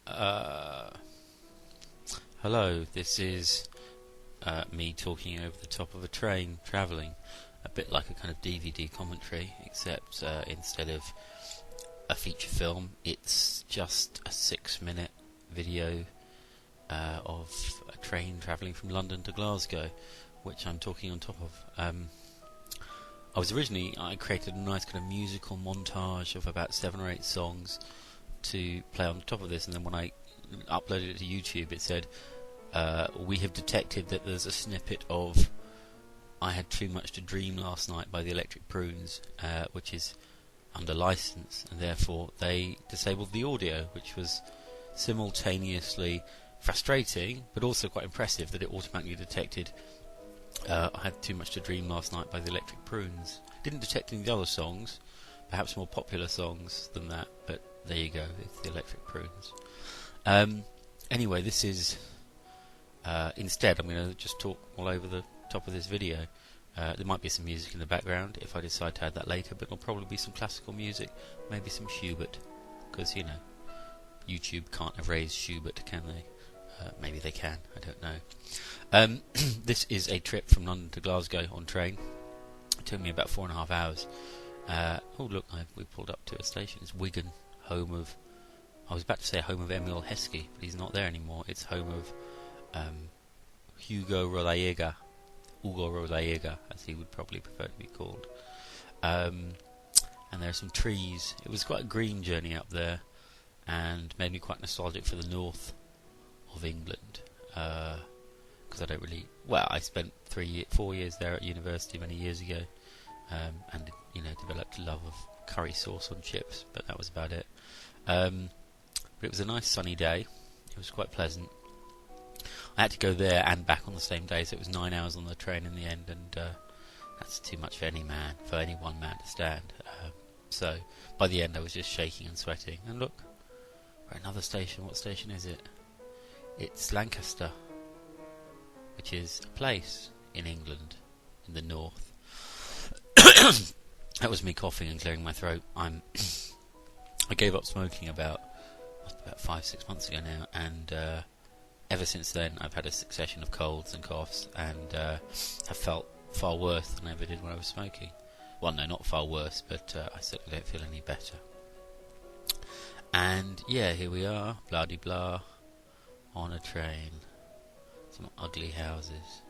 Uh, Hello, this is me talking over the top of a train travelling, a bit like a kind of DVD commentary, except instead of a feature film, it's just a 6-minute video of a train travelling from London to Glasgow, which I'm talking on top of. I created a nice kind of musical montage of about 7 or 8 songs to play on top of this, and then when I uploaded it to YouTube, it said, we have detected that there's a snippet of I Had Too Much to Dream Last Night by the Electric Prunes, which is under license, and therefore they disabled the audio, which was simultaneously frustrating but also quite impressive that it automatically detected I Had Too Much to Dream Last Night by the Electric Prunes. Didn't detect any of the other songs, perhaps more popular songs than that, but there you go, it's the Electric Prunes. Anyway, this is instead I'm going to just talk all over the top of this video. There might be some music in the background if I decide to add that later, but there'll probably be some classical music, maybe some Schubert, because YouTube can't erase Schubert, can they? Maybe they can, I don't know. This is a trip from London to Glasgow on train. It took me about 4.5 hours. Oh look, we pulled up to a station. It's Wigan, home of, I was about to say home of Emil Heskey, but he's not there anymore. It's home of Hugo Rodallega, as he would probably prefer to be called. And there are some trees. It was quite a green journey up there, and made me quite nostalgic for the north of England, because I don't really. Well, I spent 4 years there at university many years ago, and developed a love of curry sauce on chips, but that was about it. But it was a nice sunny day. It was quite pleasant. I had to go there and back on the same day, so it was 9 hours on the train in the end, and that's too much for any one man to stand. So by the end, I was just shaking and sweating. And look, we're at another station. What station is it? It's Lancaster, which is a place in England, in the north. That was me coughing and clearing my throat. I gave up smoking about 5-6 months ago now, and ever since then I've had a succession of colds and coughs, and have felt far worse than I ever did when I was smoking. Well, no, not far worse, but I certainly don't feel any better. And yeah, here we are, blah-de-blah, on a train. Some ugly houses.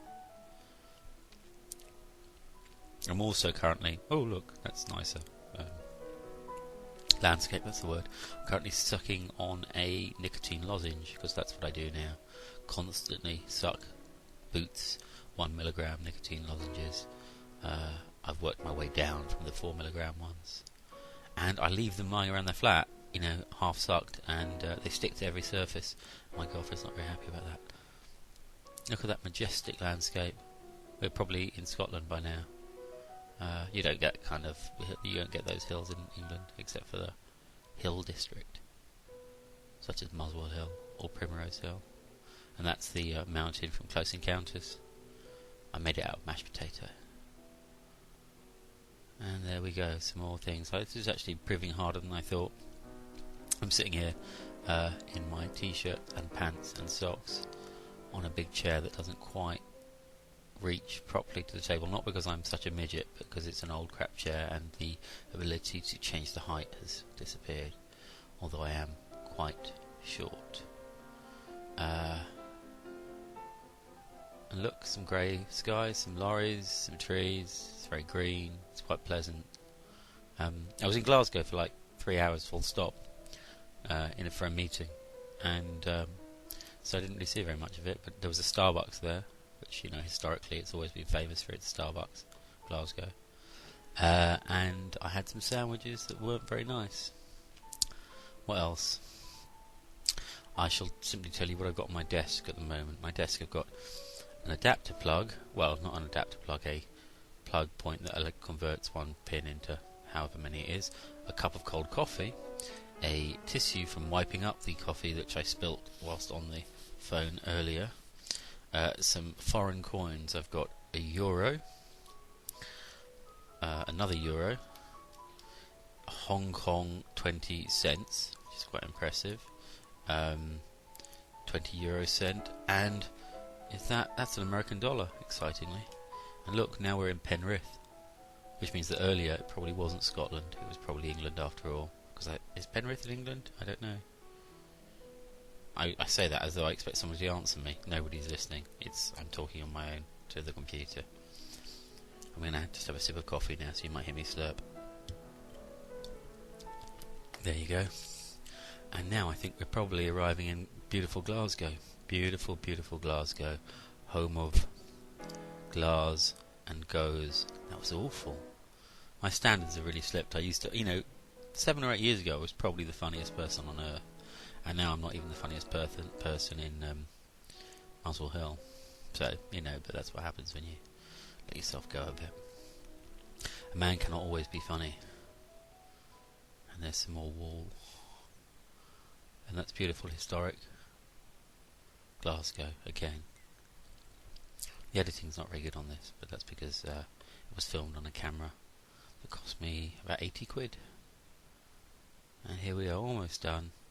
I'm also currently, oh look, that's nicer, landscape, that's the word. I'm currently sucking on a nicotine lozenge, because that's what I do now. Constantly suck Boots 1mg nicotine lozenges. I've worked my way down from the 4mg ones, and I leave them lying around the flat, half sucked, and they stick to every surface. My girlfriend's not very happy about that. Look at that majestic landscape. We're probably in Scotland by now. You don't get those hills in England except for the Hill District, such as Muswell Hill or Primrose Hill, and that's the mountain from Close Encounters. I made it out of mashed potato. And there we go, some more things. This is actually proving harder than I thought. I'm sitting here in my t-shirt and pants and socks on a big chair that doesn't quite reach properly to the table, not because I'm such a midget, but because it's an old crap chair and the ability to change the height has disappeared, although I am quite short. And look, some grey skies, some lorries, some trees. It's very green, it's quite pleasant. I was in Glasgow for like 3 hours full stop for a meeting, and so I didn't really see very much of it, but there was a Starbucks there, which, historically it's always been famous for its Starbucks, Glasgow. And I had some sandwiches that weren't very nice. What else? I shall simply tell you what I've got on my desk at the moment. My desk, I've got an adapter plug, well, not an adapter plug, a plug point that converts one pin into however many it is, a cup of cold coffee, a tissue from wiping up the coffee which I spilt whilst on the phone earlier, some foreign coins. I've got a euro, another euro, Hong Kong 20 cents, which is quite impressive, 20 euro cent, and that's an American dollar, excitingly. And look, now we're in Penrith, which means that earlier it probably wasn't Scotland, it was probably England after all. Because is Penrith in England? I don't know. I say that as though I expect somebody to answer me. Nobody's listening. I'm talking on my own to the computer. I'm going to just have a sip of coffee now, so you might hear me slurp. There you go. And now I think we're probably arriving in beautiful Glasgow. Beautiful, beautiful Glasgow. Home of Glas and Goes. That was awful. My standards have really slipped. I used to, 7 or 8 years ago I was probably the funniest person on earth. And now I'm not even the funniest person in Muswell Hill. So, but that's what happens when you let yourself go a bit. A man cannot always be funny. And there's some more wall. And that's beautiful, historic Glasgow again. The editing's not very good on this, but that's because it was filmed on a camera that cost me about 80 quid. And here we are, almost done.